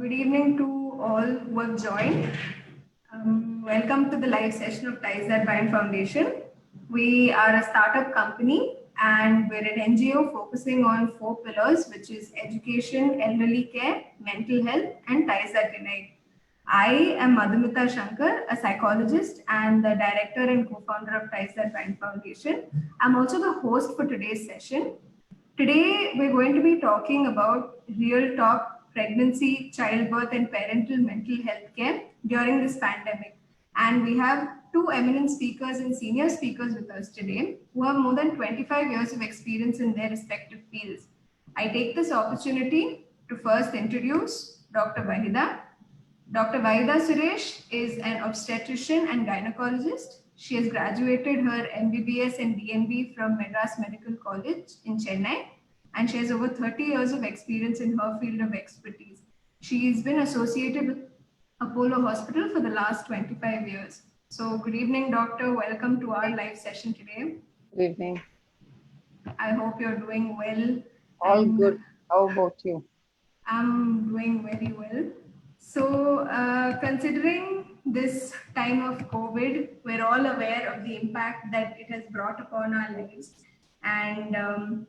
Good evening to all who have joined. Welcome to the live session of Ties That Bind Foundation. We are a startup company and we're an NGO focusing on four pillars, which is education, elderly care, mental health, and ties that unite. I am Madhumita Shankar, a psychologist and the director and co-founder of Ties That Bind Foundation. I'm also the host for today's session. Today, we're going to be talking about real talk pregnancy, childbirth, and parental mental health care during this pandemic. And we have two eminent speakers and senior speakers with us today who have more than 25 years of experience in their respective fields. I take this opportunity to first introduce Dr. Vahida. Dr. Vaida Suresh is an obstetrician and gynecologist. She has graduated her MBBS and DNB from Madras Medical College in Chennai, and she has over 30 years of experience in her field of expertise. She has been associated with Apollo Hospital for the last 25 years. So, good evening, doctor. Welcome to our live session today. Good evening. I hope you're doing well. All good. How about you? I'm doing very well. So, considering this time of COVID, we're all aware of the impact that it has brought upon our lives and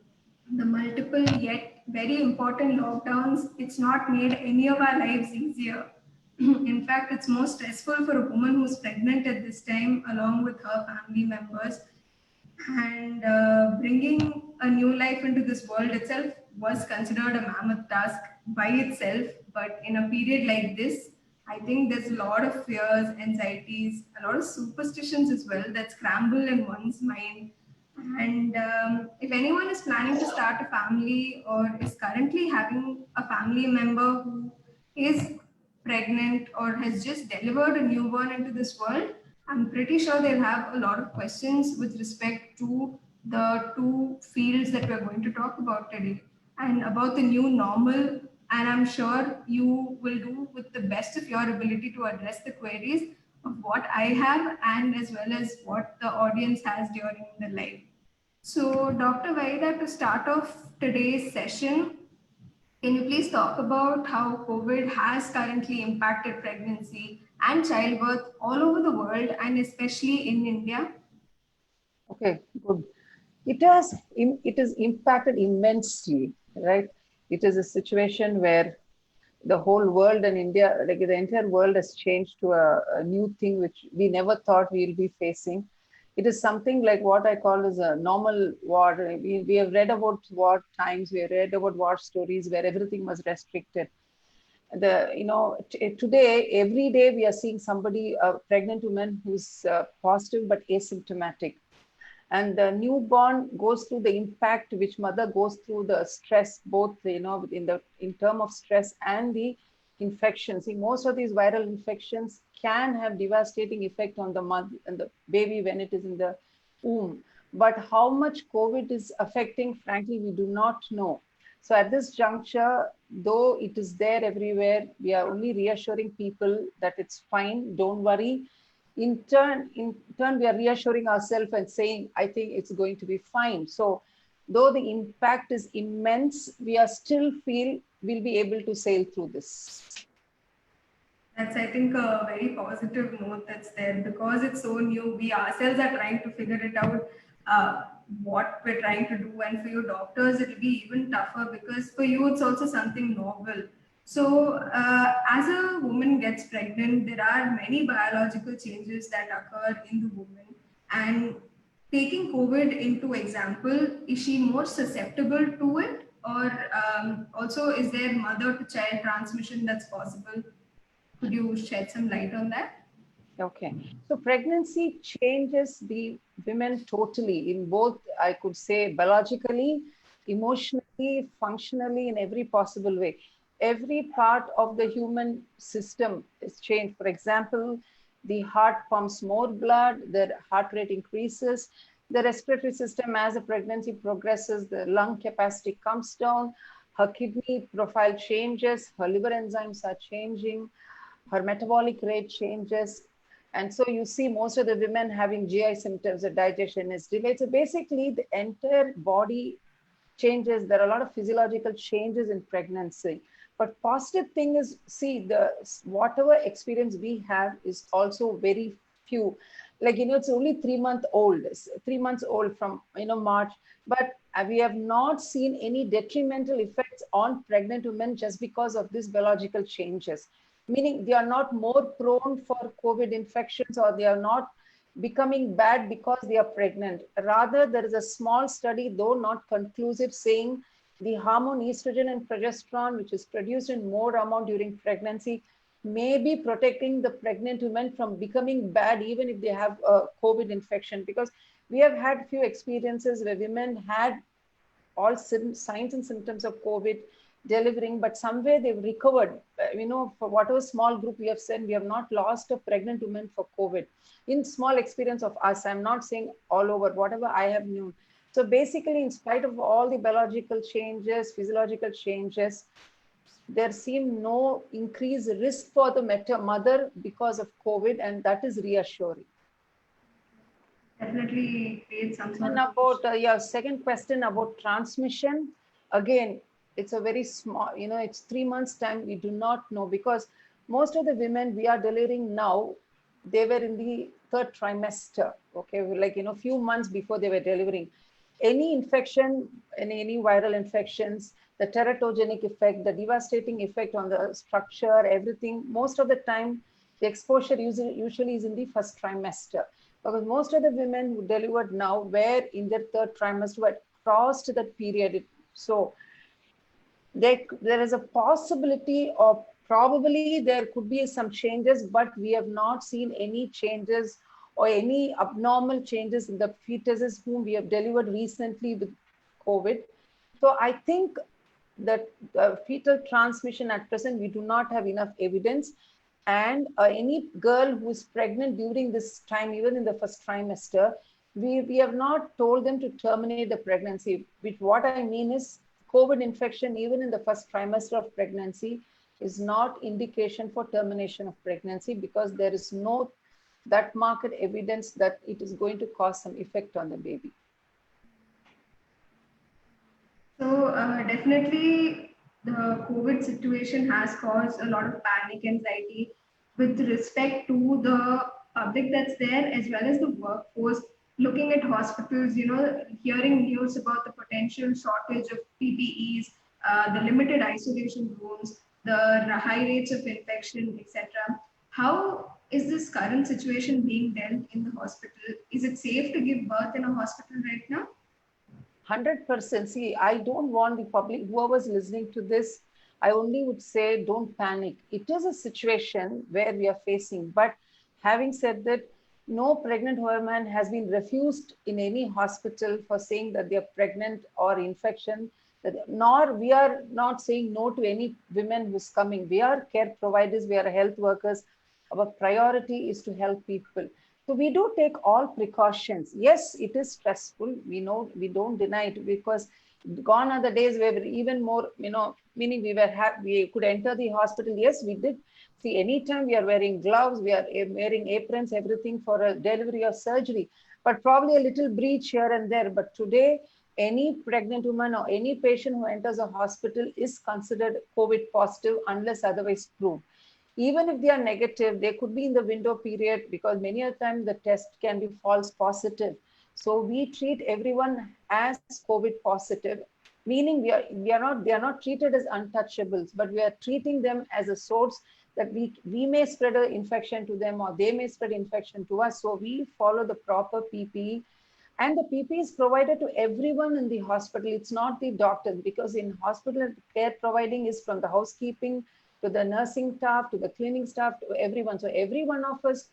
the multiple yet very important lockdowns. It's not made any of our lives easier. In fact, it's more stressful for a woman who's pregnant at this time, along with her family members. And bringing a new life into this world itself was considered a mammoth task by itself. But in a period like this, I think there's a lot of fears, anxieties, a lot of superstitions as well that scramble in one's mind. And if anyone is planning to start a family or is currently having a family member who is pregnant or has just delivered a newborn into this world, I'm pretty sure they'll have a lot of questions with respect to the two fields that we're going to talk about today and about the new normal. And I'm sure you will do with the best of your ability to address the queries of what I have and as well as what the audience has during the live. So, Dr. Vaida, to start off today's session, can you please talk about how COVID has currently impacted pregnancy and childbirth all over the world and especially in India? Okay, good. It is impacted immensely, right? It is a situation where the whole world and India, like the entire world has changed to a new thing which we never thought we'll be facing. It is something like what I call as a normal war. We have read about war times, we have read about war stories where everything was restricted. Today, every day we are seeing somebody, a pregnant woman who's positive but asymptomatic. And the newborn goes through the impact which mother goes through, the stress, both in term of stress and the infections. See, most of these viral infections can have devastating effect on the mother and the baby when it is in the womb. But how much COVID is affecting, frankly, we do not know. So at this juncture, though it is there everywhere, we are only reassuring people that it's fine, don't worry. In turn, we are reassuring ourselves and saying, I think it's going to be fine. So though the impact is immense, we are still feel we'll be able to sail through this. That's, I think, a very positive note that's there because it's so new. We ourselves are trying to figure it out, what we're trying to do. And for you doctors, it'll be even tougher because for you, it's also something novel. So, as a woman gets pregnant, there are many biological changes that occur in the woman. And taking COVID into example, is she more susceptible to it? Or also, is there mother to child transmission that's possible? Could you shed some light on that? Okay. So pregnancy changes the women totally in both, I could say, biologically, emotionally, functionally, in every possible way. Every part of the human system is changed. For example, the heart pumps more blood, the heart rate increases, the respiratory system, as the pregnancy progresses, the lung capacity comes down, her kidney profile changes, her liver enzymes are changing, her metabolic rate changes. And so you see most of the women having GI symptoms, the digestion is delayed. So basically the entire body changes. There are a lot of physiological changes in pregnancy. But positive thing is, see, the whatever experience we have is also very few. Like, it's only 3 month old, 3 months old from, March, but we have not seen any detrimental effects on pregnant women just because of these biological changes. Meaning they are not more prone for COVID infections, or they are not becoming bad because they are pregnant. Rather, there is a small study, though not conclusive, saying the hormone estrogen and progesterone, which is produced in more amount during pregnancy, may be protecting the pregnant women from becoming bad even if they have a COVID infection. Because we have had few experiences where women had all signs and symptoms of COVID delivering, but somewhere they've recovered. For whatever small group we have sent, we have not lost a pregnant woman for COVID. In small experience of us, I'm not saying all over, whatever I have known. So basically, in spite of all the biological changes, physiological changes, there seem no increased risk for the mother because of COVID, and that is reassuring. Definitely create some sort and of about your second question about transmission, again, it's a very small, it's 3 months time. We do not know, because most of the women we are delivering now, they were in the third trimester. Okay, like, few months before they were delivering. Any infection, any viral infections, the teratogenic effect, the devastating effect on the structure, everything, most of the time, the exposure usually is in the first trimester. Because most of the women who delivered now were in their third trimester, but crossed that period. So there is a possibility of, probably there could be some changes, but we have not seen any changes or any abnormal changes in the fetuses whom we have delivered recently with COVID. So I think that fetal transmission at present, we do not have enough evidence. And any girl who is pregnant during this time, even in the first trimester, we have not told them to terminate the pregnancy. Which, what I mean is, COVID infection, even in the first trimester of pregnancy, is not indication for termination of pregnancy, because there is no that market evidence that it is going to cause some effect on the baby. So definitely the COVID situation has caused a lot of panic, anxiety with respect to the public that's there, as well as the workforce. Looking at hospitals, hearing news about the potential shortage of PPEs, the limited isolation rooms, the high rates of infection, etc. How is this current situation being dealt in the hospital? Is it safe to give birth in a hospital right now? 100%. See, I don't want the public, whoever's listening to this, I only would say don't panic. It is a situation where we are facing. But having said that, no pregnant woman has been refused in any hospital for saying that they are pregnant or infection. Nor we are not saying no to any women who's coming. We are care providers, we are health workers. Our priority is to help people. So we do take all precautions. Yes, it is stressful. We know, we don't deny it, because gone are the days where even more, meaning we could enter the hospital. Yes, we did. See, anytime we are wearing gloves, we are wearing aprons, everything for a delivery or surgery, but probably a little breach here and there. But today, any pregnant woman or any patient who enters a hospital is considered COVID positive unless otherwise proved. Even if they are negative, they could be in the window period, because many a time the test can be false positive. So we treat everyone as COVID positive, meaning they are not treated as untouchables, but we are treating them as a source that we may spread an infection to them, or they may spread infection to us. So we follow the proper PPE, and the PPE is provided to everyone in the hospital. It's not the doctors, because in hospital, care providing is from the housekeeping to the nursing staff, to the cleaning staff, to everyone. So every one of us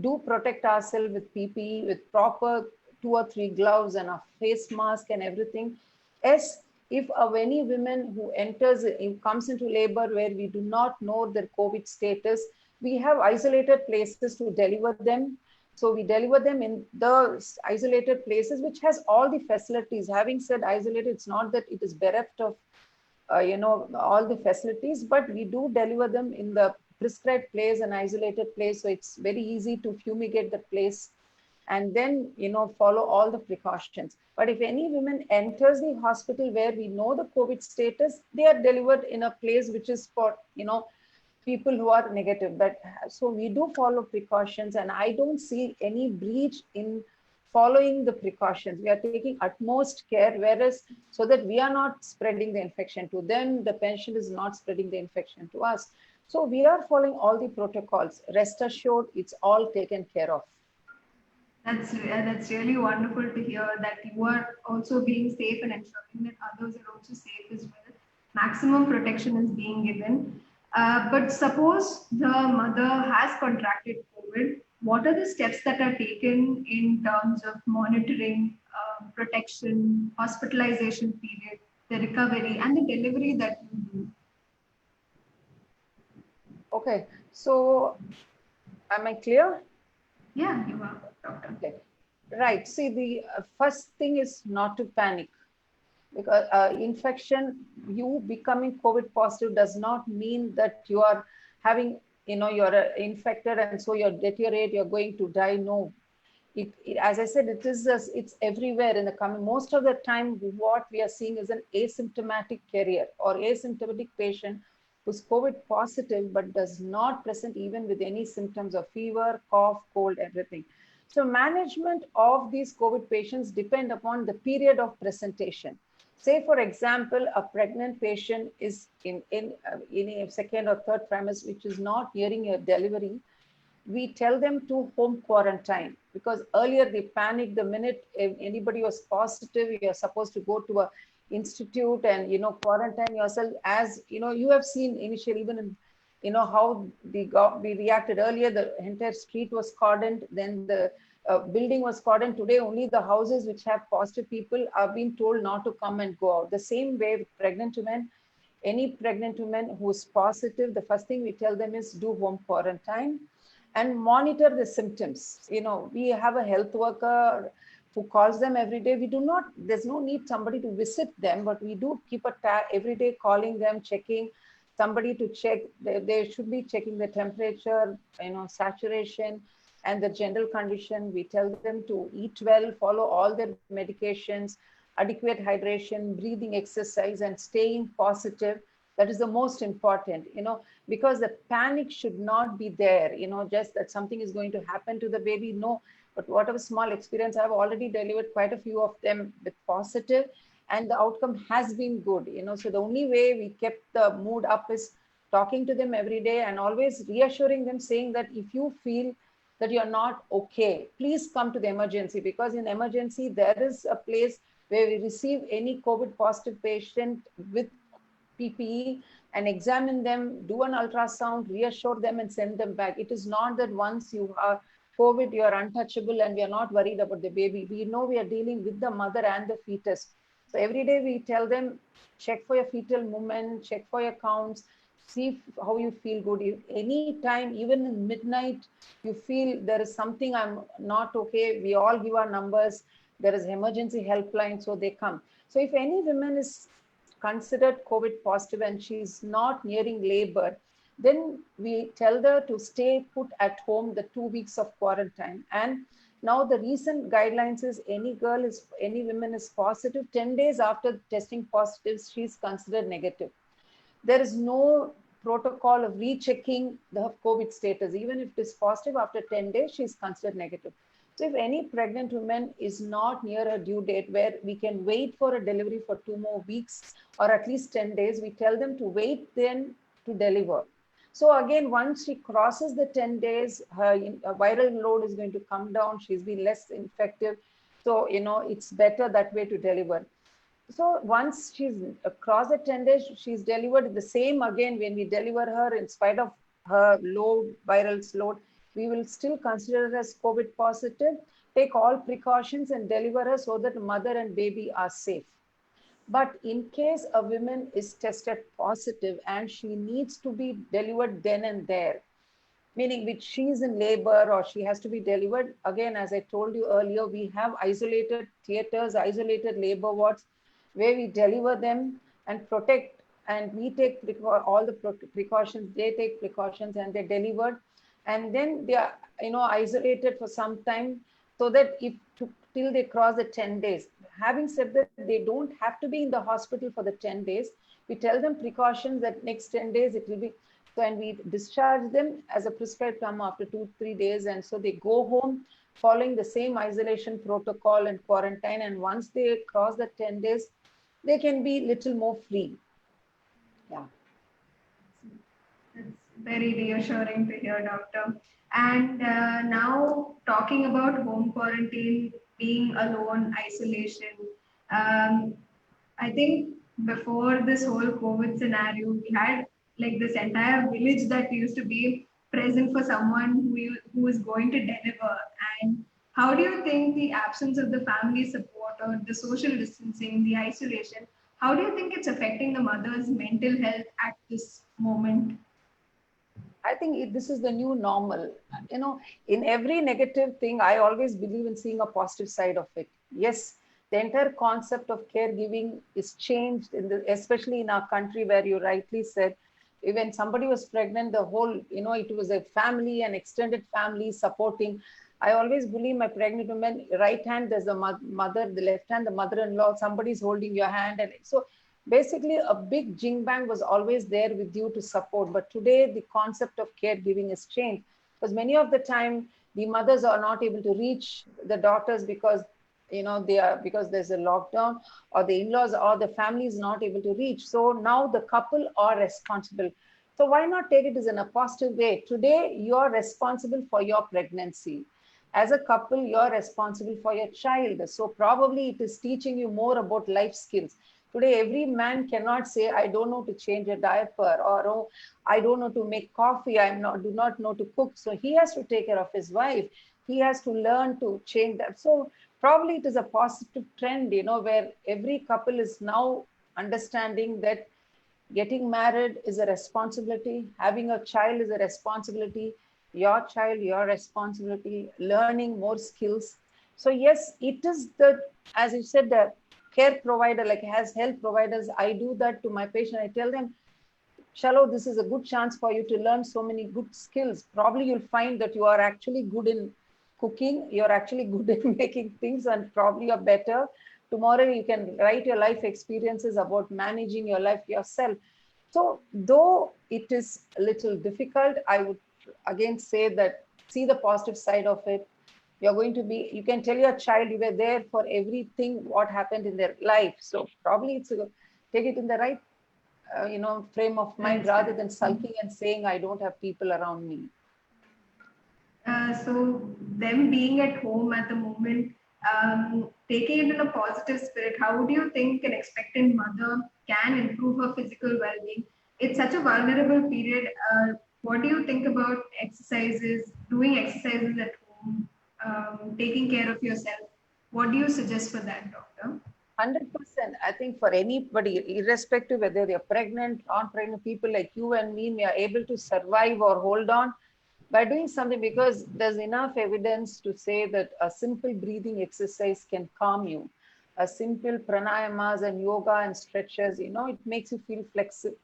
do protect ourselves with PPE, with proper 2 or 3 gloves and a face mask and everything. Yes, if any women who comes into labor where we do not know their COVID status, we have isolated places to deliver them. So we deliver them in the isolated places, which has all the facilities. Having said isolated, it's not that it is bereft of all the facilities, but we do deliver them in the prescribed place and isolated place. So it's very easy to fumigate the place. and then, follow all the precautions. But if any woman enters the hospital where we know the COVID status, they are delivered in a place which is for, people who are negative. But so we do follow precautions, and I don't see any breach in following the precautions. We are taking utmost care, whereas so that we are not spreading the infection to them, the patient is not spreading the infection to us. So we are following all the protocols. Rest assured, it's all taken care of. That's really wonderful to hear that you are also being safe and ensuring that others are also safe as well. Maximum protection is being given. But suppose the mother has contracted COVID, what are the steps that are taken in terms of monitoring, protection, hospitalization period, the recovery, and the delivery that you do? Okay, so am I clear? Yeah, you are, doctor. Okay. Right. See, the first thing is not to panic, because infection, you becoming COVID positive does not mean that you are having, you're infected and so you're deteriorate, you're going to die. No, as I said, it's everywhere in the coming. Most of the time, what we are seeing is an asymptomatic carrier or asymptomatic patient who's COVID positive, but does not present even with any symptoms of fever, cough, cold, everything. So management of these COVID patients depend upon the period of presentation. Say, for example, a pregnant patient is in a second or third trimester, which is not nearing a delivery. We tell them to home quarantine, because earlier they panicked the minute if anybody was positive. You're supposed to go to a institute and quarantine yourself. As you have seen initially, even in, how we reacted earlier. The entire street was cordoned, then the building was cordoned. Today only the houses which have positive people are being told not to come and go out. The same way with pregnant women. Any pregnant woman who is positive, the first thing we tell them is do home quarantine and monitor the symptoms. We have a health worker who calls them every day. There's no need somebody to visit them, but we do keep a tab every day, calling them, checking, somebody to check. They should be checking the temperature, saturation, and the general condition. We tell them to eat well, follow all their medications, adequate hydration, breathing exercise, and staying positive. That is the most important, because the panic should not be there, just that something is going to happen to the baby. No, but whatever small experience, I've already delivered quite a few of them with positive, and the outcome has been good, So the only way we kept the mood up is talking to them every day and always reassuring them, saying that if you feel that you're not okay, please come to the emergency, because in emergency, there is a place where we receive any COVID positive patient with PPE and examine them, do an ultrasound, reassure them, and send them back. It is not that once you are COVID, you are untouchable and we are not worried about the baby. We know we are dealing with the mother and the fetus. So every day we tell them, check for your fetal movement, check for your counts, see how you feel good. If any time, even in midnight, you feel there is something I'm not okay, we all give our numbers. There is emergency helpline, so they come. So if any woman is considered COVID positive and she's not nearing labor, then we tell her to stay put at home the 2 weeks of quarantine. And now the recent guidelines is any woman is positive, 10 days after testing positive, she's considered negative. There is no protocol of rechecking the COVID status. Even if it is positive, after 10 days, she's considered negative. So if any pregnant woman is not near a due date where we can wait for a delivery for 2 more weeks or at least 10 days, we tell them to wait then to deliver. So again, once she crosses the 10 days, her viral load is going to come down. She's been less infective. So, it's better that way to deliver. So once she's across the 10 days, she's delivered the same again. When we deliver her, in spite of her low viral load, we will still consider her as COVID positive, take all precautions and deliver her so that mother and baby are safe. But in case a woman is tested positive and she needs to be delivered then and there, meaning which she's in labor or she has to be delivered, again, as I told you earlier, we have isolated theaters, isolated labor wards, where we deliver them and protect, and we take all the precautions, they take precautions and they're delivered. And then they are, isolated for some time so that if till they cross the 10 days. Having said that, they don't have to be in the hospital for the 10 days. We tell them precautions that next 10 days it will be, so, and we discharge them as a prescribed term after 2-3 days. And so they go home following the same isolation protocol and quarantine. And once they cross the 10 days, they can be little more free. Yeah. It's very reassuring to hear, doctor. And now talking about home quarantine, being alone, isolation. Um, I think before this whole COVID scenario, we had like this entire village that used to be present for someone who is going to deliver. And how do you think the absence of the family support or the social distancing, the isolation, how do you think it's affecting the mother's mental health at this moment? I think this is the new normal. In every negative thing, I always believe in seeing a positive side of it. Yes, the entire concept of caregiving is changed, especially in our country, where you rightly said, when somebody was pregnant, the whole, it was a family, an extended family supporting. I always believe my pregnant woman, right hand, there's the mother, the left hand, the mother-in-law, somebody's holding your hand. And so basically a big jing bang was always there with you to support. But today the concept of caregiving has changed, because many of the time the mothers are not able to reach the daughters because because there's a lockdown, or the in-laws or the family is not able to reach. So now the couple are responsible. So why not take it as in a positive way? Today you're responsible for your pregnancy. As a couple, you're responsible for your child. So probably it is teaching you more about life skills. Today, every man cannot say, I don't know to change a diaper, or oh, I don't know to make coffee, do not know to cook. So he has to take care of his wife. He has to learn to change that. So probably it is a positive trend, where every couple is now understanding that getting married is a responsibility, having a child is a responsibility, your child, your responsibility, learning more skills. So yes, it is as you said, the care provider, like as health providers, I do that to my patient. I tell them, Shalo, this is a good chance for you to learn so many good skills. Probably you'll find that you are actually good in cooking, you're actually good in making things, and probably you're better. Tomorrow you can write your life experiences about managing your life yourself. So though it is a little difficult, I would again say that see the positive side of it. You can tell your child you were there for everything what happened in their life. So probably take it in the right frame of mind, rather than sulking and saying I don't have people around me. So them being at home at the moment, taking it in a positive spirit, how do you think an expectant mother can improve her physical well-being? It's such a vulnerable period. What do you think about exercises, doing exercises at home, taking care of yourself? What do you suggest for that, doctor? 100%. I think for anybody, irrespective whether they're pregnant, non-pregnant, people like you and me, we are able to survive or hold on by doing something, because there's enough evidence to say that a simple breathing exercise can calm you. A simple pranayamas and yoga and stretches, it makes you feel flexible.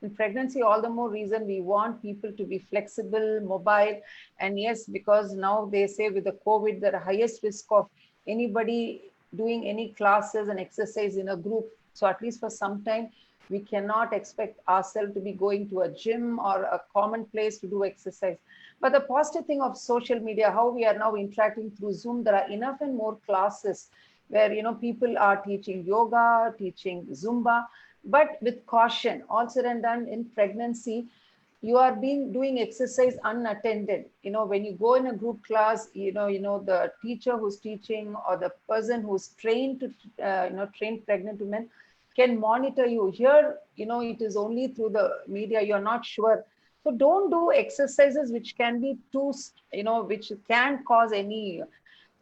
In pregnancy, all the more reason we want people to be flexible, mobile. And yes, because now they say with the COVID, the highest risk of anybody doing any classes and exercise in a group. So at least for some time, we cannot expect ourselves to be going to a gym or a common place to do exercise. But the positive thing of social media, how we are now interacting through Zoom, there are enough and more classes where people are teaching yoga, teaching Zumba, but with caution. All said and done, in pregnancy, you are doing exercise unattended. When you go in a group class, the teacher who's teaching or the person who's trained to train pregnant women can monitor you. Here, it is only through the media, you're not sure. So don't do exercises which can be which can cause any,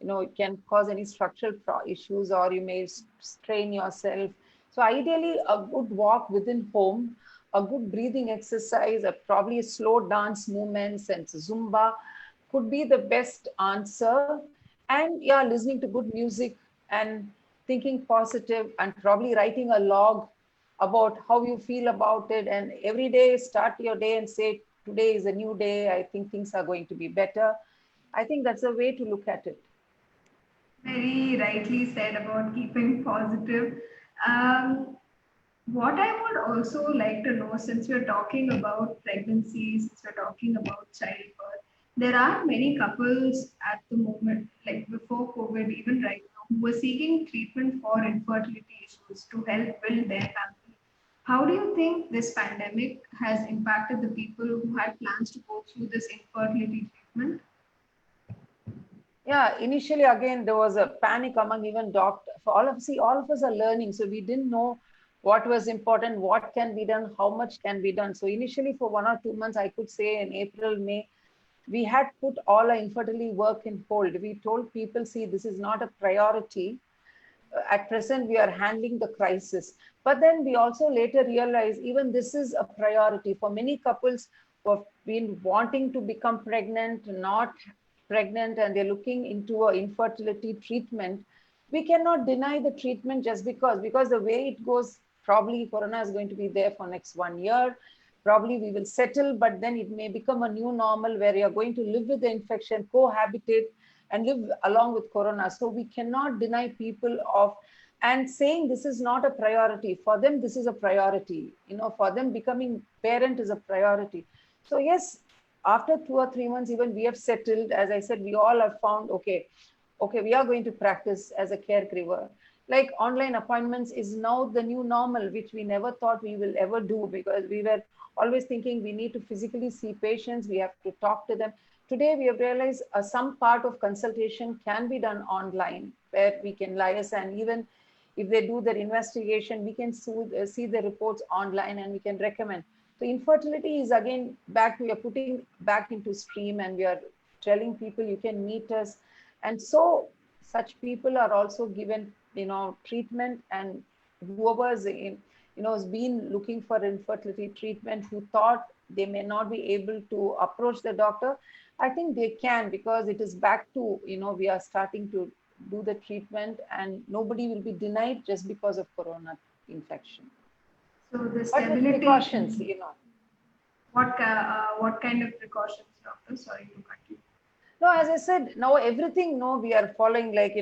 it can cause any structural issues, or you may strain yourself. So ideally, a good walk within home, a good breathing exercise, probably slow dance movements and Zumba could be the best answer. And yeah, listening to good music and thinking positive, and probably writing a log about how you feel about it. And every day, start your day and say, today is a new day. I think things are going to be better. I think that's a way to look at it. Very rightly said about keeping positive. Um, what I would also like to know, since we're talking about pregnancy, since we're talking about childbirth, there are many couples at the moment, like before COVID, even right now, who were seeking treatment for infertility issues to help build their family. How do you think this pandemic has impacted the people who had plans to go through this infertility treatment? Yeah, initially again there was a panic among even doctors. For all of us are learning, so we didn't know what was important, what can be done, how much can be done. So initially for 1 or 2 months, I could say in April, May, we had put all our infertility work in hold. We told people, see, this is not a priority. At present, we are handling the crisis. But then we also later realized even this is a priority for many couples who have been wanting to become pregnant, not pregnant, and they're looking into a infertility treatment. We cannot deny the treatment just because the way it goes, probably corona is going to be there for next 1 year. Probably we will settle, but then it may become a new normal where you're going to live with the infection, cohabitate, and live along with corona. So we cannot deny people of, and saying this is not a priority for them, this is a priority, for them becoming parent is a priority. So yes, after 2 or 3 months, even we have settled. As I said, we all have found, okay, we are going to practice as a caregiver. Like online appointments is now the new normal, which we never thought we will ever do, because we were always thinking we need to physically see patients, we have to talk to them. Today, we have realized some part of consultation can be done online, where we can liaise, and even if they do their investigation, we can see the reports online and we can recommend. So infertility is again back, we are putting back into stream, and we are telling people you can meet us. And so such people are also given, treatment, and whoever's has been looking for infertility treatment, who thought they may not be able to approach the doctor, I think they can, because it is back to, we are starting to do the treatment, and nobody will be denied just because of corona infection. So the But with stability. precautions, What kind of precautions, doctor? Sorry to cut you. No, as I said, now everything, no, we are following, like,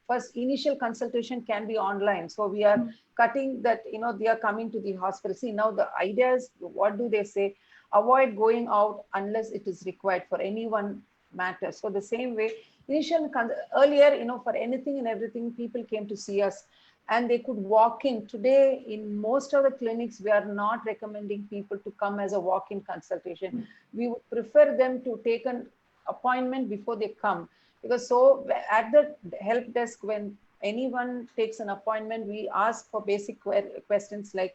first initial consultation can be online. So we are cutting that, they are coming to the hospital. See, now the idea is, what do they say? Avoid going out unless it is required for anyone matter. So the same way, earlier, for anything and everything, people came to see us and they could walk in. Today, in most of the clinics, we are not recommending people to come as a walk-in consultation. We would prefer them to take an appointment before they come, because so at the help desk, when anyone takes an appointment, we ask for basic questions like,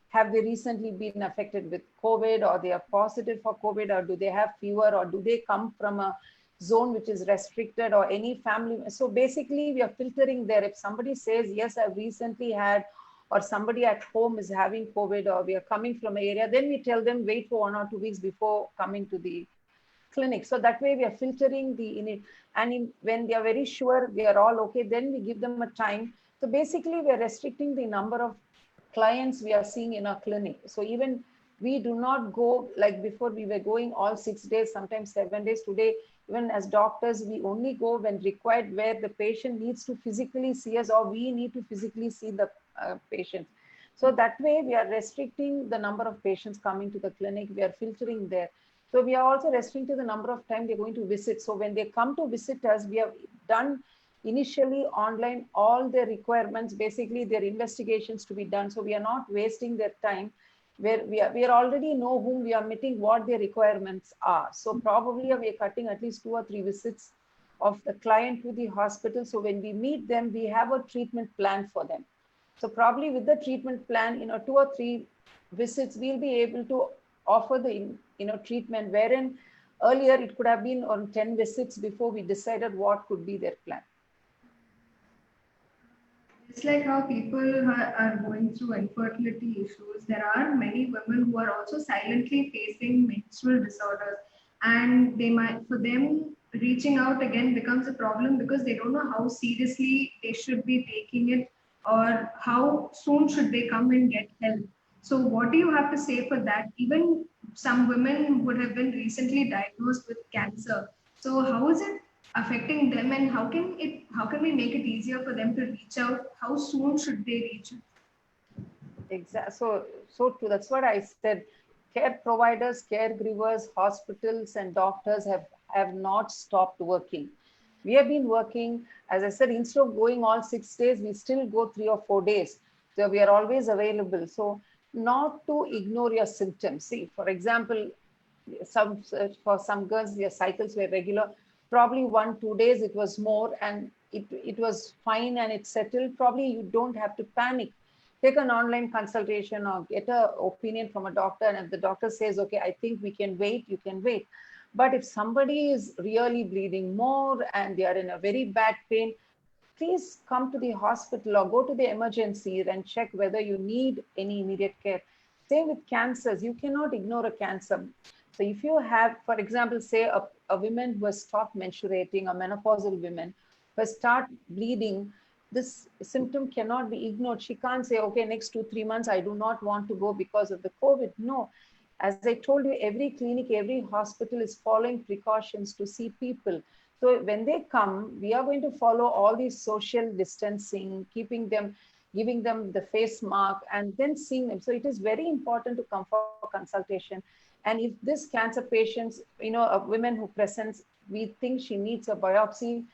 have they recently been affected with COVID, or they are positive for COVID, or do they have fever, or do they come from a zone which is restricted, or any family. So basically we are filtering there. If somebody says, yes, I've recently had, or somebody at home is having COVID, or we are coming from an area, then we tell them wait for 1 or 2 weeks before coming to the clinic. So that way we are filtering when they are very sure they are all okay, then we give them a time. So basically we are restricting the number of clients we are seeing in our clinic. So even we do not go like before, we were going all 6 days, sometimes 7 days. Today, even as doctors, we only go when required, where the patient needs to physically see us, or we need to physically see the patient. So that way we are restricting the number of patients coming to the clinic. We are filtering there. So we are also restricting the number of time they're going to visit. So when they come to visit us, we have done initially online all their requirements, basically their investigations to be done. So we are not wasting their time, where we are already know whom we are meeting, what their requirements are. So probably we are cutting at least 2 or 3 visits of the client to the hospital. So when we meet them, we have a treatment plan for them. So probably with the treatment plan, 2 or 3 visits, we'll be able to offer the treatment, wherein earlier it could have been on 10 visits before we decided what could be their plan. It's like how people are going through infertility issues. There are many women who are also silently facing menstrual disorders, and for them, reaching out again becomes a problem because they don't know how seriously they should be taking it, or how soon should they come and get help. So, what do you have to say for that? Even some women would have been recently diagnosed with cancer. So, how is it affecting them, and how can we make it easier for them to reach out? How soon should they reach out? Exactly. So true. That's what I said. Care providers, caregivers, hospitals, and doctors have not stopped working. We have been working, as I said, instead of going all 6 days, we still go 3 or 4 days. So we are always available. So not to ignore your symptoms. See, for example, some for some girls, their cycles were regular. Probably 1 2 days it was more, and it was fine and it settled. Probably you don't have to panic. Take an online consultation or get a opinion from a doctor, and if the doctor says, okay, I think we can wait, you can wait. But if somebody is really bleeding more and they are in a very bad pain, please come to the hospital or go to the emergency and check whether you need any immediate care. Same with cancers. You cannot ignore a cancer. So if you have, for example, say a woman who has stopped menstruating, a menopausal woman who has started bleeding, this symptom cannot be ignored. She can't say, okay, next 2 3 months, I do not want to go because of the COVID. No. As I told you, every clinic, every hospital is following precautions to see people. So when they come, we are going to follow all these social distancing, keeping them, giving them the face mask, and then seeing them. So it is very important to come for consultation. And if this cancer patients, a woman who presents, we think she needs a biopsy,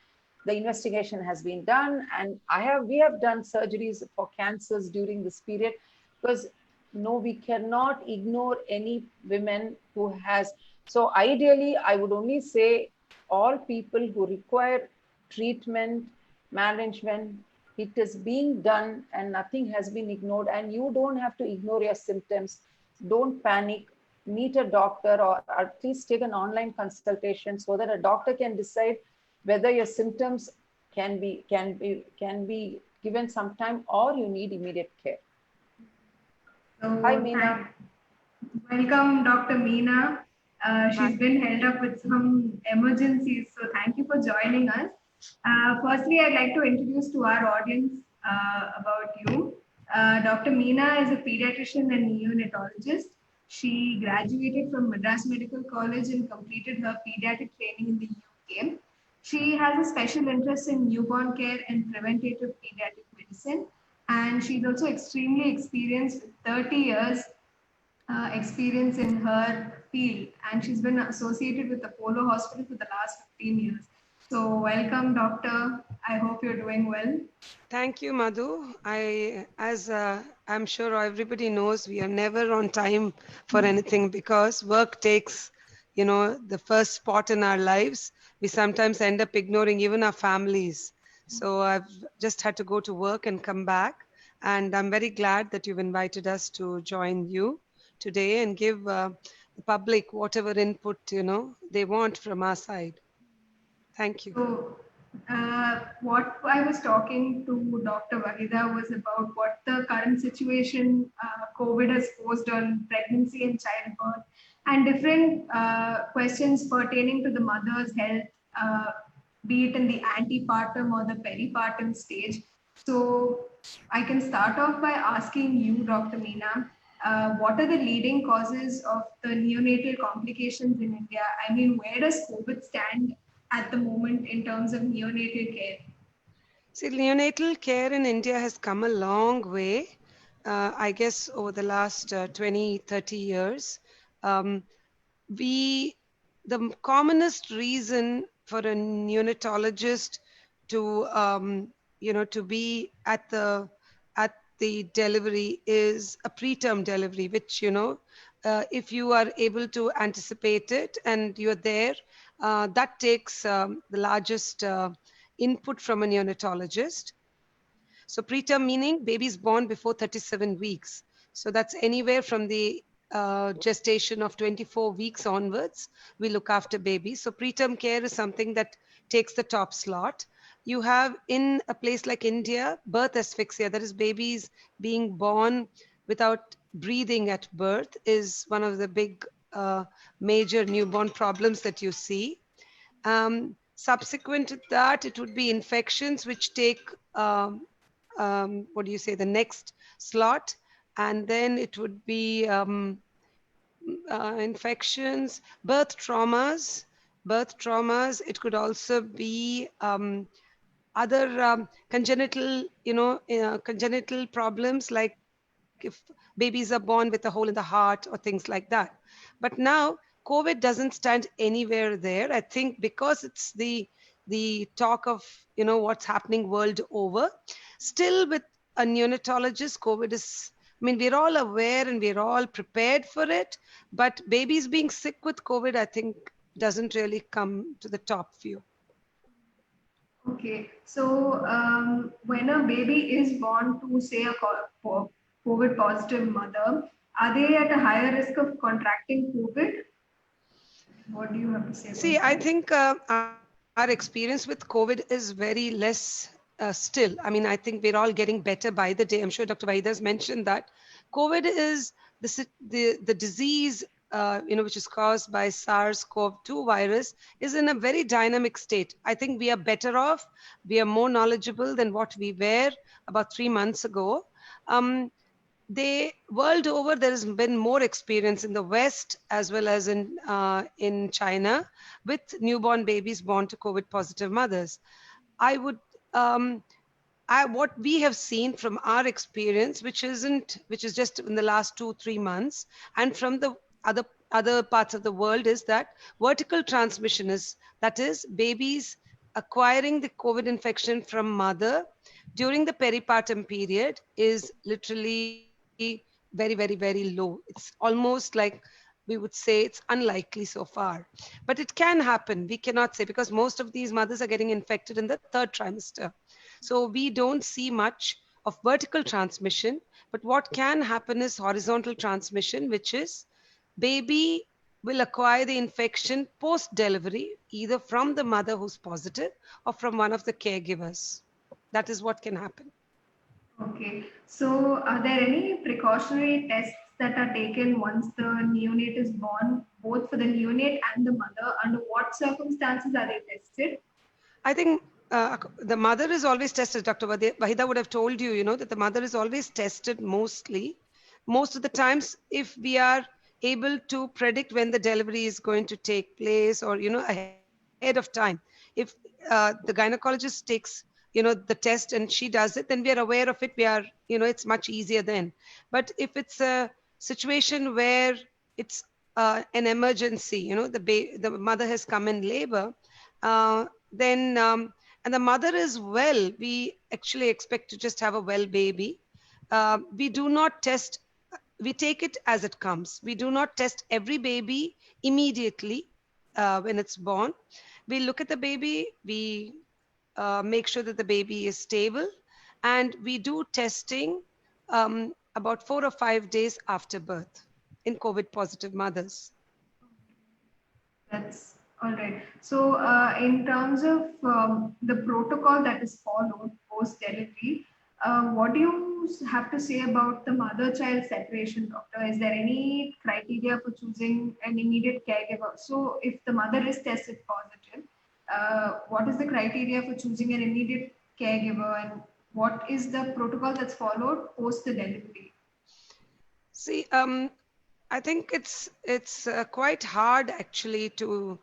the investigation has been done, and we have done surgeries for cancers during this period, because no, we cannot ignore any women who has. So ideally, I would only say all people who require treatment, management, it is being done and nothing has been ignored. And you don't have to ignore your symptoms. Don't panic. Meet a doctor or at least take an online consultation so that a doctor can decide whether your symptoms can be given some time or you need immediate care. Hi, So Meena. welcome, Dr. Meena. Hi. She's been held up with some emergencies, so thank you for joining us. Firstly, I'd like to introduce to our audience about you. Dr. Meena is a pediatrician and neonatologist. She graduated from Madras Medical College and completed her pediatric training in the UK. She has a special interest in newborn care and preventative pediatric medicine, and she's also extremely experienced with 30 years experience in her field, and she's been associated with Apollo Hospital for the last 15 years. So welcome, doctor. I hope you're doing well. Thank you, Madhu. As I'm sure everybody knows, we are never on time for anything because work takes, the first spot in our lives. We sometimes end up ignoring even our families. So I've just had to go to work and come back. And I'm very glad that you've invited us to join you today and give the public whatever input, they want from our side. Thank you. So, what I was talking to Dr. Wahida was about what the current situation COVID has posed on pregnancy and childbirth, and different questions pertaining to the mother's health, be it in the antepartum or the peripartum stage. So, I can start off by asking you, Dr. Meena, what are the leading causes of the neonatal complications in India? I mean, where does COVID stand at the moment in terms of neonatal care? See, neonatal care in India has come a long way, I guess, over the last 20, 30 years. Um, we, the commonest reason for a neonatologist to, to be at the delivery is a preterm delivery, which, if you are able to anticipate it and you're there, that takes the largest input from a neonatologist. So preterm meaning baby is born before 37 weeks. So that's anywhere from the gestation of 24 weeks onwards, we look after babies. So preterm care is something that takes the top slot. You have in a place like India, birth asphyxia, that is babies being born without breathing at birth is one of the big major newborn problems that you see. Subsequent to that, it would be infections which take, the next slot. And then it would be infections, birth traumas, birth traumas. It could also be other congenital problems, like if babies are born with a hole in the heart or things like that. But now COVID doesn't stand anywhere there. I think because it's the talk of what's happening world over. Still, with a neonatologist, COVID is. I mean, we're all aware and we're all prepared for it. But babies being sick with COVID, I think, doesn't really come to the top view. Okay, so when a baby is born to, say, a COVID positive mother, are they at a higher risk of contracting COVID? What do you have to say See, about I that? think our experience with COVID is very less still. I mean, I think we're all getting better by the day. I'm sure Dr. Vaida has mentioned that COVID is the disease, which is caused by SARS-CoV-2 virus, is in a very dynamic state. I think we are better off. We are more knowledgeable than what we were about 3 months ago. Um, they world over, there has been more experience in the West as well as in China with newborn babies born to COVID positive mothers. I would um, what we have seen from our experience, which is just in the last 2-3 months, and from the other other parts of the world, is that vertical transmission is, that is, babies acquiring the COVID infection from mother during the peripartum period is literally very low. It's almost like we would say it's unlikely so far. But it can happen. We cannot say, because most of these mothers are getting infected in the third trimester. So we don't see much of vertical transmission. But what can happen is horizontal transmission, which is baby will acquire the infection post delivery, either from the mother who's positive or from one of the caregivers. That is what can happen. Okay, so are there any precautionary tests that are taken once the neonate is born, both for the neonate and the mother? Under what circumstances are they tested? I think the mother is always tested. Dr. Wahida would have told you, that the mother is always tested mostly. Most of the times, if we are able to predict when the delivery is going to take place, or, ahead of time, if the gynecologist takes, the test and she does it, then we are aware of it. It's much easier then. But if it's a situation where it's an emergency, the mother has come in labor, then and the mother is well, we actually expect to just have a well baby. We do not test, we take it as it comes. We do not test every baby immediately when it's born. We look at the baby, we make sure that the baby is stable, and we do testing about 4 or 5 days after birth in COVID positive mothers. That's all right. So, in terms of the protocol that is followed post delivery, what do you have to say about the mother child separation, doctor? Is there any criteria for choosing an immediate caregiver? So, if the mother is tested positive, what is the criteria for choosing an immediate caregiver, and what is the protocol that's followed post the delivery? See, I think it's quite hard actually to.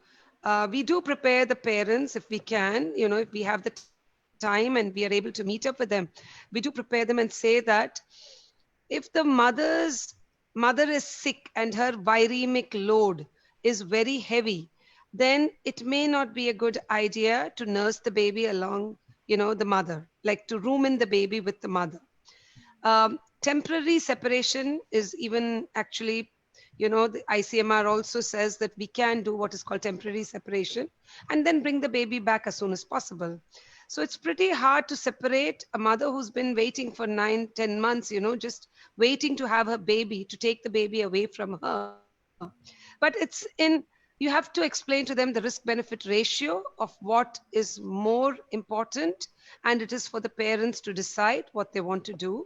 We do prepare the parents if we can, if we have the time and we are able to meet up with them. We do prepare them and say that if the mother is sick and her viremic load is very heavy, then it may not be a good idea to nurse the baby along, the mother, like to room in the baby with the mother. Temporary separation is even actually, the ICMR also says that we can do what is called temporary separation and then bring the baby back as soon as possible. So it's pretty hard to separate a mother who's been waiting for 9-10 months, just waiting to have her baby, to take the baby away from her. But you have to explain to them the risk benefit ratio of what is more important, and it is for the parents to decide what they want to do.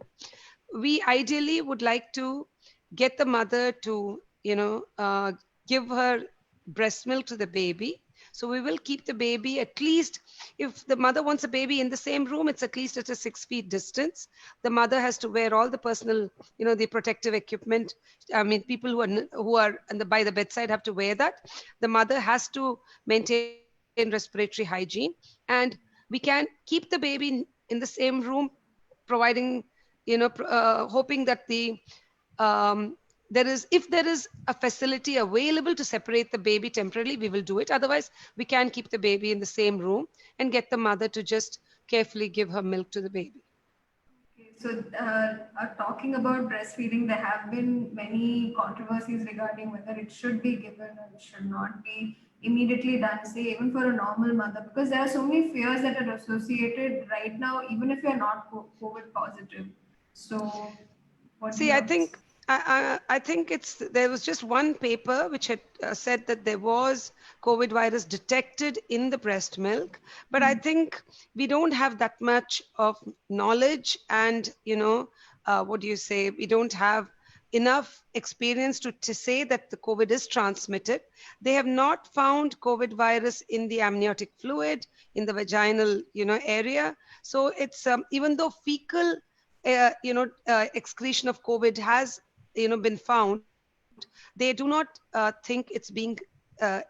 We ideally would like to get the mother to, give her breast milk to the baby. So we will keep the baby at least, if the mother wants a baby in the same room, it's at least at a 6 feet distance. The mother has to wear all the personal, the protective equipment. I mean, people who are by the bedside have to wear that. The mother has to maintain respiratory hygiene, and we can keep the baby in the same room, providing, hoping that um, if there is a facility available to separate the baby temporarily, we will do it. Otherwise, we can keep the baby in the same room and get the mother to just carefully give her milk to the baby. Okay, so, talking about breastfeeding, there have been many controversies regarding whether it should be given or it should not be immediately done, say, even for a normal mother, because there are so many fears that are associated right now, even if you're not COVID positive. So, what do See, you I have to say? think I think there was just one paper which had said that there was COVID virus detected in the breast milk, but I think we don't have that much of knowledge, and what do you say? We don't have enough experience to say that the COVID is transmitted. They have not found COVID virus in the amniotic fluid, in the vaginal area. So it's even though fecal excretion of COVID has been found, they do not think it's being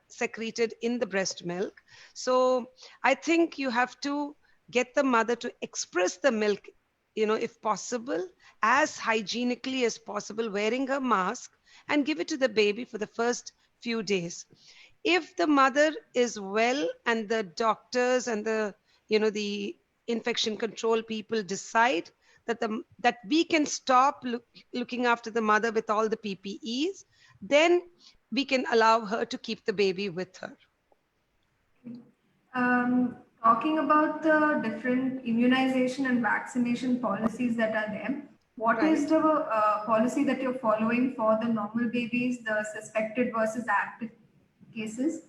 secreted in the breast milk. So I think you have to get the mother to express the milk, if possible, as hygienically as possible, wearing a mask, and give it to the baby for the first few days. If the mother is well and the doctors and the infection control people decide that we can stop looking after the mother with all the PPEs, then we can allow her to keep the baby with her. Talking about the different immunization and vaccination policies that are there, what is Right. the policy that you're following for the normal babies, the suspected versus active cases?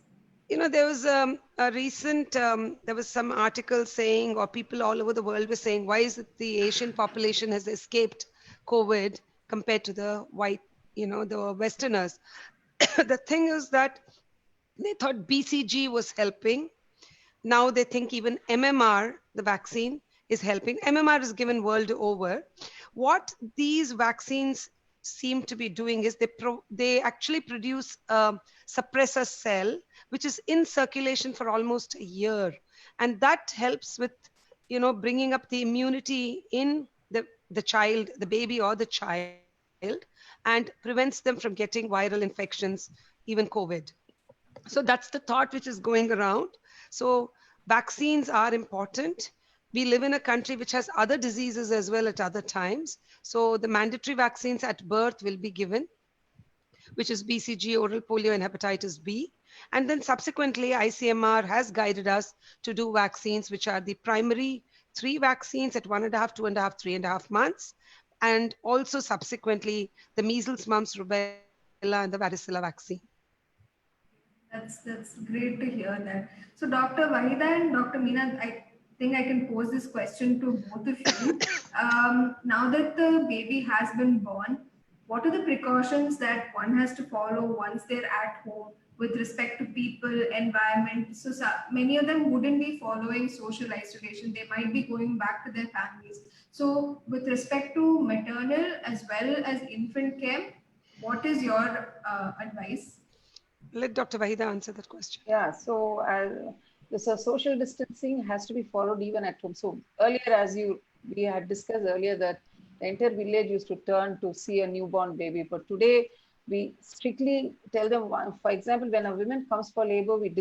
There was a recent, there was some article saying, or people all over the world were saying, why is it the Asian population has escaped COVID compared to the white, the Westerners? The thing is that they thought BCG was helping. Now they think even MMR, the vaccine, is helping. MMR is given world over. What these vaccines seem to be doing is they actually produce a suppressor cell, which is in circulation for almost a year. And that helps with, bringing up the immunity in the child, the baby or the child, and prevents them from getting viral infections, even COVID. So that's the thought which is going around. So vaccines are important. We live in a country which has other diseases as well at other times. So the mandatory vaccines at birth will be given, which is BCG, oral polio, and hepatitis B. And then subsequently, ICMR has guided us to do vaccines, which are the primary 3 vaccines at 1.5, 2.5, 3.5 months. And also subsequently, the measles, mumps, rubella, and the varicella vaccine. That's great to hear that. So, Dr. Wahida and Dr. Meena, I think I can pose this question to both of you. Now that the baby has been born, what are the precautions that one has to follow once they're at home with respect to people, environment? So, many of them wouldn't be following social isolation. They might be going back to their families. So, with respect to maternal as well as infant care, what is your advice? Let Dr. Wahida answer that question. Yeah, so this social distancing has to be followed even at home. So earlier, we had discussed earlier that the entire village used to turn to see a newborn baby. But today, we strictly tell them, for example, when a woman comes for labor, we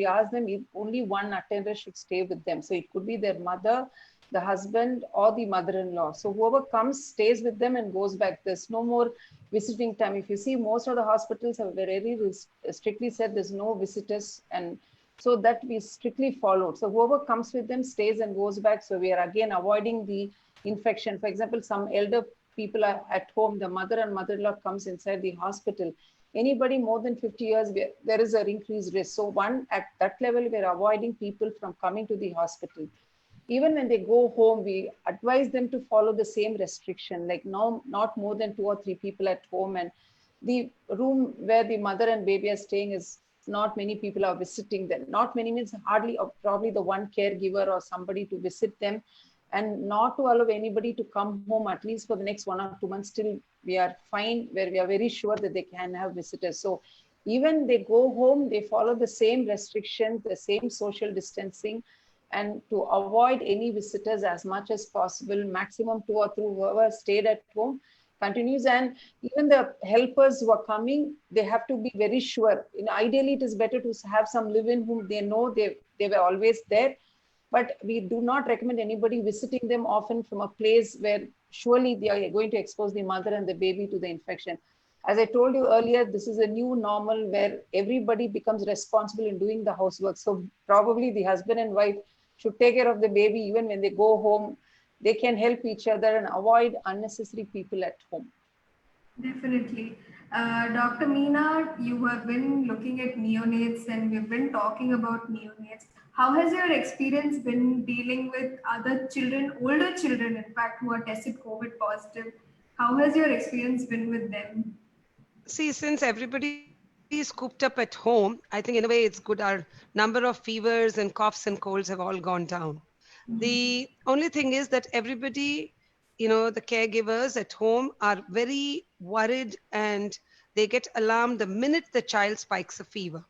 ask them if only one attender should stay with them. So it could be their mother, the husband, or the mother-in-law. So whoever comes stays with them and goes back. There's no more visiting time. If you see, most of the hospitals have very strictly said there's no visitors, and so that we strictly followed. So whoever comes with them stays and goes back. So we are again avoiding the infection. For example, some elder people are at home, the mother and mother-in-law comes inside the hospital. Anybody more than 50 years, there is an increased risk. So one, at that level, we're avoiding people from coming to the hospital. Even when they go home, we advise them to follow the same restriction, like no, not more than 2 or 3 people at home. And the room where the mother and baby are staying is not many people are visiting them. Not many means hardly, or probably the one caregiver or somebody to visit them, and not to allow anybody to come home at least for the next 1 or 2 months till we are fine, where we are very sure that they can have visitors. So even they go home, they follow the same restrictions, the same social distancing, and to avoid any visitors as much as possible, maximum 2 or 3, whoever stayed at home continues. And even the helpers who are coming, they have to be very sure. Ideally, it is better to have some live-in whom they know they were always there. But we do not recommend anybody visiting them often from a place where surely they are going to expose the mother and the baby to the infection. As I told you earlier, this is a new normal where everybody becomes responsible in doing the housework. So probably the husband and wife should take care of the baby even when they go home. They can help each other and avoid unnecessary people at home. Definitely. Dr. Meena, you have been looking at neonates and we've been talking about neonates. How has your experience been dealing with other children, older children, in fact, who are tested COVID positive? How has your experience been with them? See, since everybody is cooped up at home, I think in a way it's good. Our number of fevers and coughs and colds have all gone down. The only thing is that everybody, the caregivers at home are very worried and they get alarmed the minute the child spikes a fever.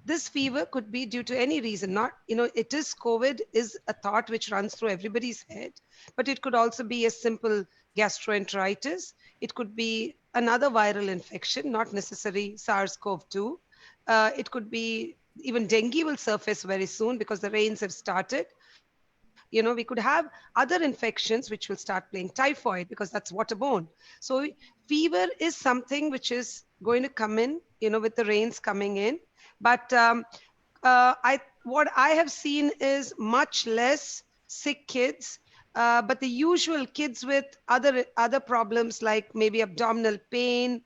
This fever could be due to any reason, not, it is COVID is a thought which runs through everybody's head, but it could also be a simple gastroenteritis. It could be another viral infection, not necessarily SARS-CoV-2. It could be even dengue will surface very soon because the rains have started. We could have other infections which will start playing typhoid because that's waterborne. So fever is something which is going to come in, with the rains coming in. But what I have seen is much less sick kids, but the usual kids with other problems like maybe abdominal pain,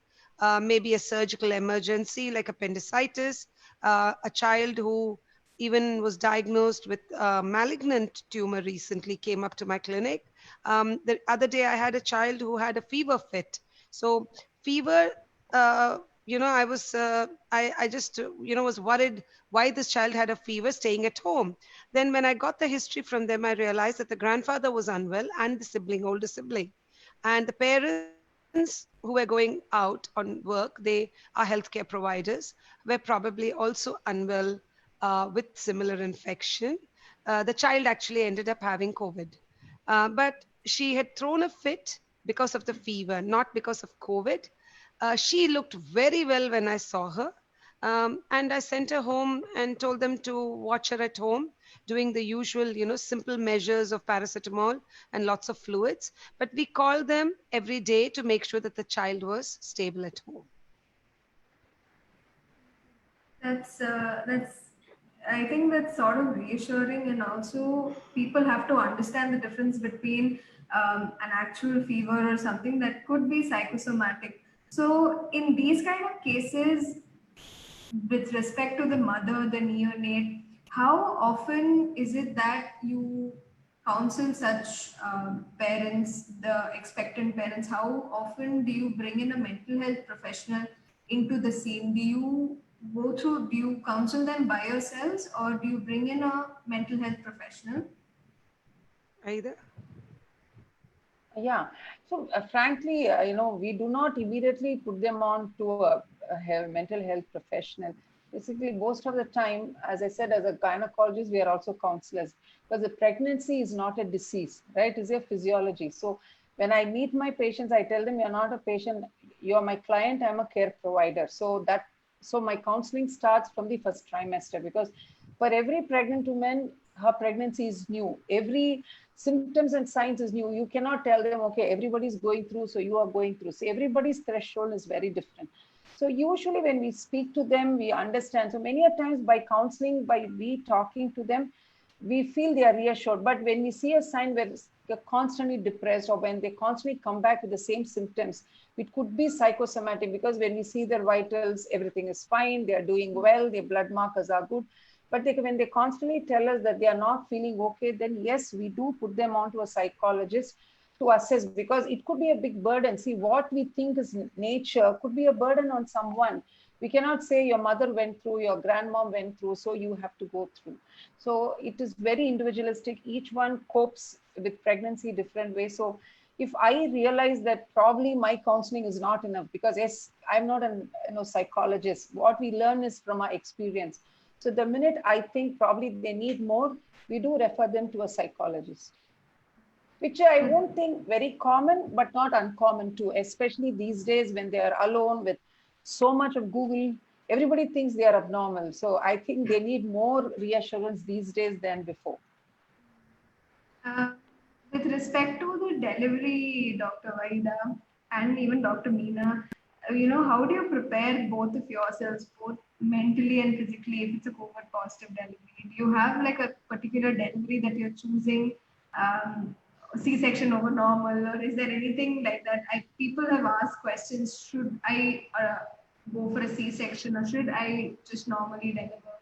maybe a surgical emergency like appendicitis, a child who even was diagnosed with a malignant tumor recently came up to my clinic. The other day I had a child who had a fever fit. So fever, I was, I just, was worried why this child had a fever staying at home. Then when I got the history from them, I realized that the grandfather was unwell and the older sibling. And the parents who were going out on work, they are healthcare providers, were probably also unwell with similar infection. The child actually ended up having COVID. But she had thrown a fit because of the fever, not because of COVID. She looked very well when I saw her. And I sent her home and told them to watch her at home, doing the usual, simple measures of paracetamol and lots of fluids. But we called them every day to make sure that the child was stable at home. That's I think that's sort of reassuring, and also people have to understand the difference between an actual fever or something that could be psychosomatic. So in these kind of cases, with respect to the mother, the neonate, how often is it that you counsel such parents, the expectant parents? How often do you bring in a mental health professional into the scene? Do you counsel them by yourselves, or do you bring in a mental health professional? Either. Yeah. So frankly, we do not immediately put them on to a mental health professional. Basically, most of the time, as I said, as a gynecologist, we are also counselors, because the pregnancy is not a disease, right? It's a physiology. So when I meet my patients, I tell them, you're not a patient, you're my client, I'm a care provider. So my counseling starts from the first trimester, because for every pregnant woman, her pregnancy is new. Every symptoms and signs is new. You cannot tell them, okay, everybody's going through, so you are going through. So everybody's threshold is very different. So usually when we speak to them, we understand. So many a times by counseling, by we talking to them, we feel they are reassured. But when we see a sign where they're constantly depressed, or when they constantly come back with the same symptoms, it could be psychosomatic, because when we see their vitals, everything is fine, they are doing well, their blood markers are good. But when they constantly tell us that they are not feeling okay, then yes, we do put them on to a psychologist to assess, because it could be a big burden. See, what we think is nature could be a burden on someone. We cannot say your mother went through, your grandmom went through, so you have to go through. So it is very individualistic. Each one copes with pregnancy different ways. So if I realize that probably my counseling is not enough, because yes, I'm not a psychologist. What we learn is from our experience. So the minute I think probably they need more, we do refer them to a psychologist, which I won't think very common, but not uncommon too, especially these days when they are alone with so much of Google. Everybody thinks they are abnormal. So I think they need more reassurance these days than before. With respect to the delivery, Dr. Vaida and even Dr. Meena, how do you prepare both of yourselves, both mentally and physically, if it's a COVID positive delivery? Do you have like a particular delivery that you're choosing, C-section over normal, or is there anything like that? People have asked questions, should I go for a C-section or should I just normally deliver?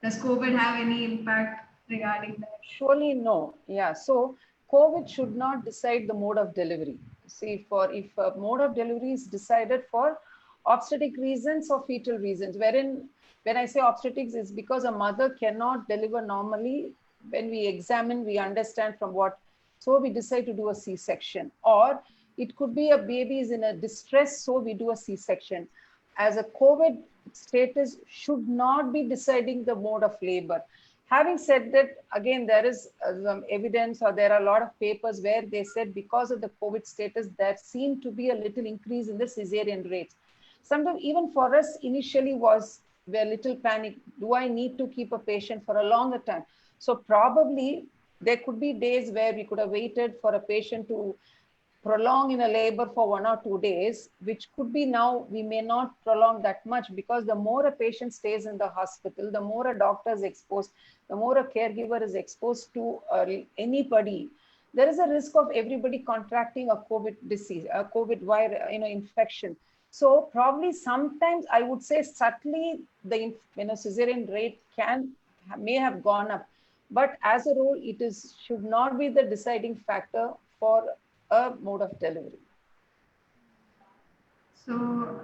Does COVID have any impact regarding that? Surely no. Yeah. So COVID should not decide the mode of delivery. See, if a mode of delivery is decided for obstetric reasons or fetal reasons, wherein when I say obstetrics is because a mother cannot deliver normally. When we examine, we understand from what, so we decide to do a C-section, or it could be a baby is in a distress, so we do a C-section. As a COVID status should not be deciding the mode of labor. Having said that, again, there is some evidence, or there are a lot of papers where they said because of the COVID status, there seemed to be a little increase in the cesarean rates. Sometimes even for us initially was a little panic. Do I need to keep a patient for a longer time? So probably there could be days where we could have waited for a patient to prolong in a labor for 1 or 2 days, which could be now we may not prolong that much, because the more a patient stays in the hospital, the more a doctor is exposed, the more a caregiver is exposed to anybody. There is a risk of everybody contracting a COVID disease, a COVID virus, infection. So probably sometimes I would say subtly the cesarean rate may have gone up, but as a rule, it should not be the deciding factor for a mode of delivery. So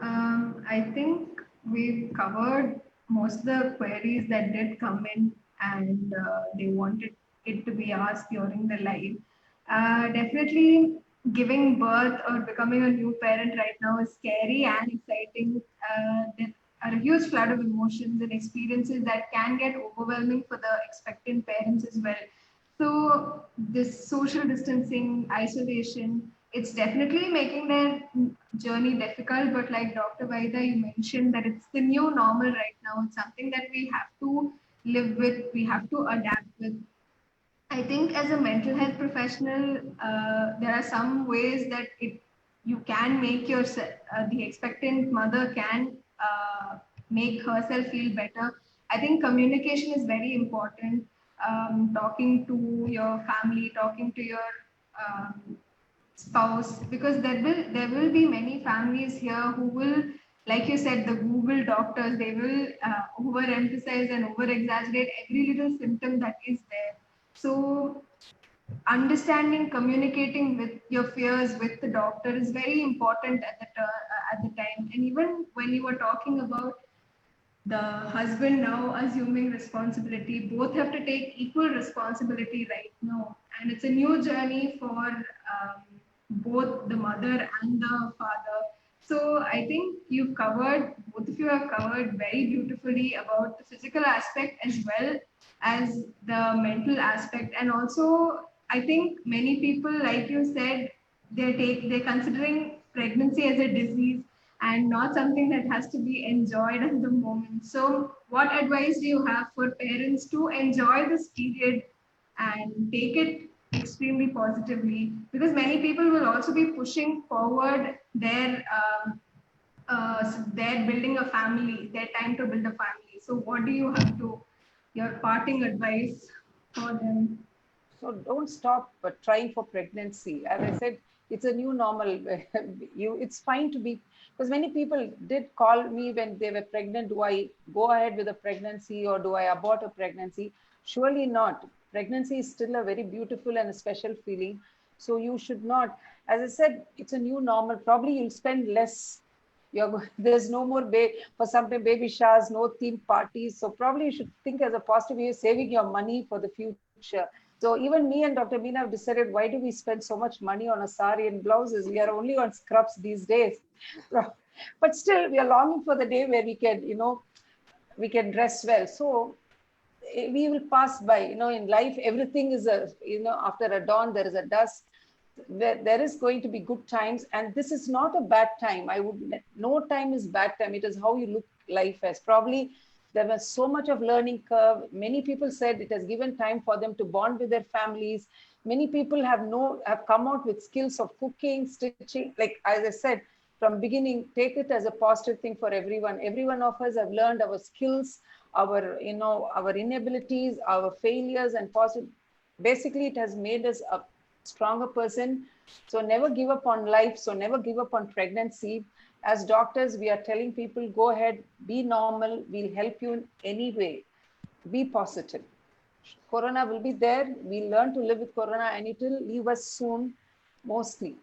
I think we've covered most of the queries that did come in, and they wanted it to be asked during the live. Definitely giving birth or becoming a new parent right now is scary and exciting. There are a huge flood of emotions and experiences that can get overwhelming for the expectant parents as well. So this social distancing, isolation, it's definitely making their journey difficult. But like Dr. Vaida, you mentioned that it's the new normal right now. It's something that we have to live with, we have to adapt with. I think as a mental health professional, there are some ways that you can make the expectant mother can make herself feel better. I think communication is very important. Talking to your family, talking to your um, spouse, because there will be many families here who will, like you said, the Google doctors, they will overemphasize and over exaggerate every little symptom that is there. So understanding, communicating with your fears with the doctor is very important at the time. And even when you were talking about the husband now assuming responsibility, both have to take equal responsibility right now, and it's a new journey for both the mother and the father. So I think both of you have covered very beautifully about the physical aspect as well as the mental aspect. And also I think many people, like you said, they're considering pregnancy as a disease and not something that has to be enjoyed at the moment. So what advice do you have for parents to enjoy this period and take it extremely positively? Because many people will also be pushing forward their building a family, their time to build a family. So what do you have to, your parting advice for them? So don't stop trying for pregnancy. As I said, it's a new normal. It's fine to be, because many people did call me when they were pregnant. Do I go ahead with a pregnancy or do I abort a pregnancy? Surely not. Pregnancy is still a very beautiful and a special feeling. So you should not. As I said, it's a new normal. Probably you'll spend less There's no more for some time baby showers, no theme parties. So probably you should think as a positive way, saving your money for the future. So even me and Dr. Meena have decided, why do we spend so much money on a sari and blouses? We are only on scrubs these days. But still, we are longing for the day where we can, we can dress well. So we will pass by. In life, everything is after a dawn, there is a dusk. There is going to be good times, and this is not a bad time. No time is bad time. It is how you look life as. Probably there was so much of learning curve. Many people said it has given time for them to bond with their families. Many people have come out with skills of cooking, stitching. Like as I said from beginning, take it as a positive thing for everyone. Every one of us have learned our skills, our inabilities, our failures, and basically it has made us a stronger person. So never give up on life. So never give up on pregnancy. As doctors, we are telling people, go ahead, be normal. We'll help you in any way. Be positive. Corona will be there. We'll learn to live with Corona, and it will leave us soon, mostly.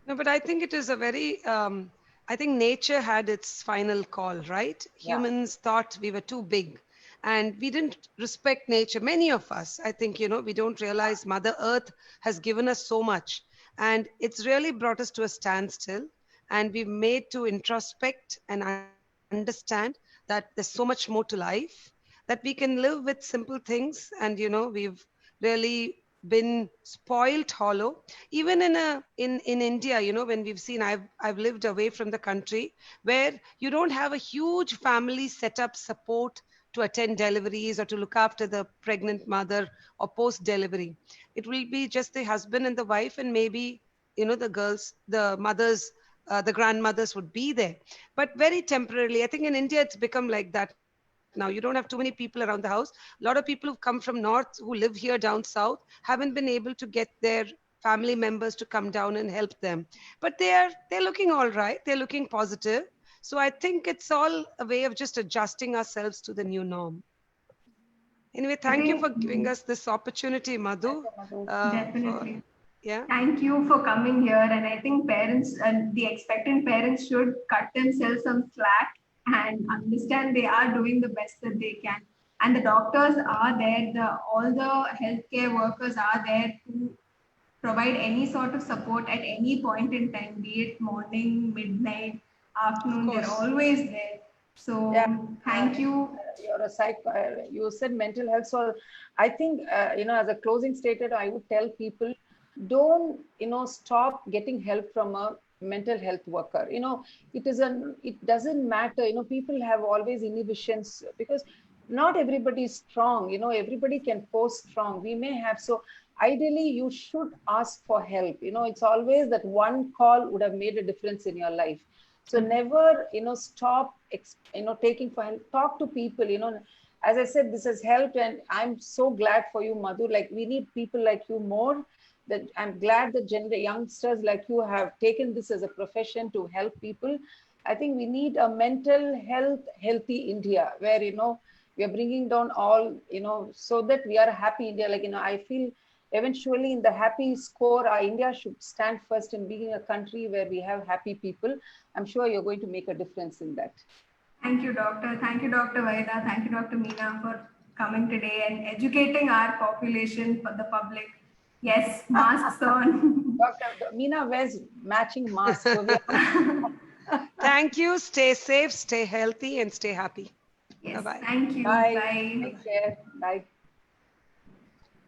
No, but I think it is a very, I think nature had its final call, right? Yeah. Humans thought we were too big and we didn't respect nature. Many of us, I think, we don't realize Mother Earth has given us so much, and it's really brought us to a standstill, and we've made to introspect and understand that there's so much more to life, that we can live with simple things. And, we've really been spoiled hollow. Even in India, when we've seen, I've lived away from the country where you don't have a huge family setup support to attend deliveries or to look after the pregnant mother or post delivery. It will be just the husband and the wife, and maybe the girls, the mothers, the grandmothers would be there, but very temporarily. I think in India it's become like that now. You don't have too many people around the house. A lot of people who've come from north, who live here down south, haven't been able to get their family members to come down and help them, but they're looking all right, they're looking positive. So I think it's all a way of just adjusting ourselves to the new norm. Anyway, thank you for giving us this opportunity, Madhu. Definitely. Yeah. Thank you for coming here. And I think parents and the expectant parents should cut themselves some slack and understand they are doing the best that they can. And the doctors are there, all the healthcare workers are there to provide any sort of support at any point in time, be it morning, midnight, afternoon, they're always there. So yeah. Thank you. You're a you said mental health. So I think, as a closing statement, I would tell people, don't, stop getting help from a mental health worker. It doesn't matter. People have always inhibitions because not everybody is strong. Everybody can post strong. We may have. So ideally, you should ask for help. It's always that one call would have made a difference in your life. So never, stop, taking for help. Talk to people. As I said, this has helped, and I'm so glad for you, Madhu. Like, we need people like you more. That I'm glad that youngsters like you have taken this as a profession to help people. I think we need a mental health, healthy India where, we are bringing down all, so that we are a happy India. Like, I feel eventually in the happy score, our India should stand first in being a country where we have happy people. I'm sure you're going to make a difference in that. Thank you, Doctor. Thank you, Dr. Vaida. Thank you, Dr. Meena, for coming today and educating our population, for the public. Yes, masks on. Dr. Meena wears matching masks. So Thank you. Stay safe, stay healthy, and stay happy. Yes, Bye-bye. thank you. Bye. Bye. Take care. Bye.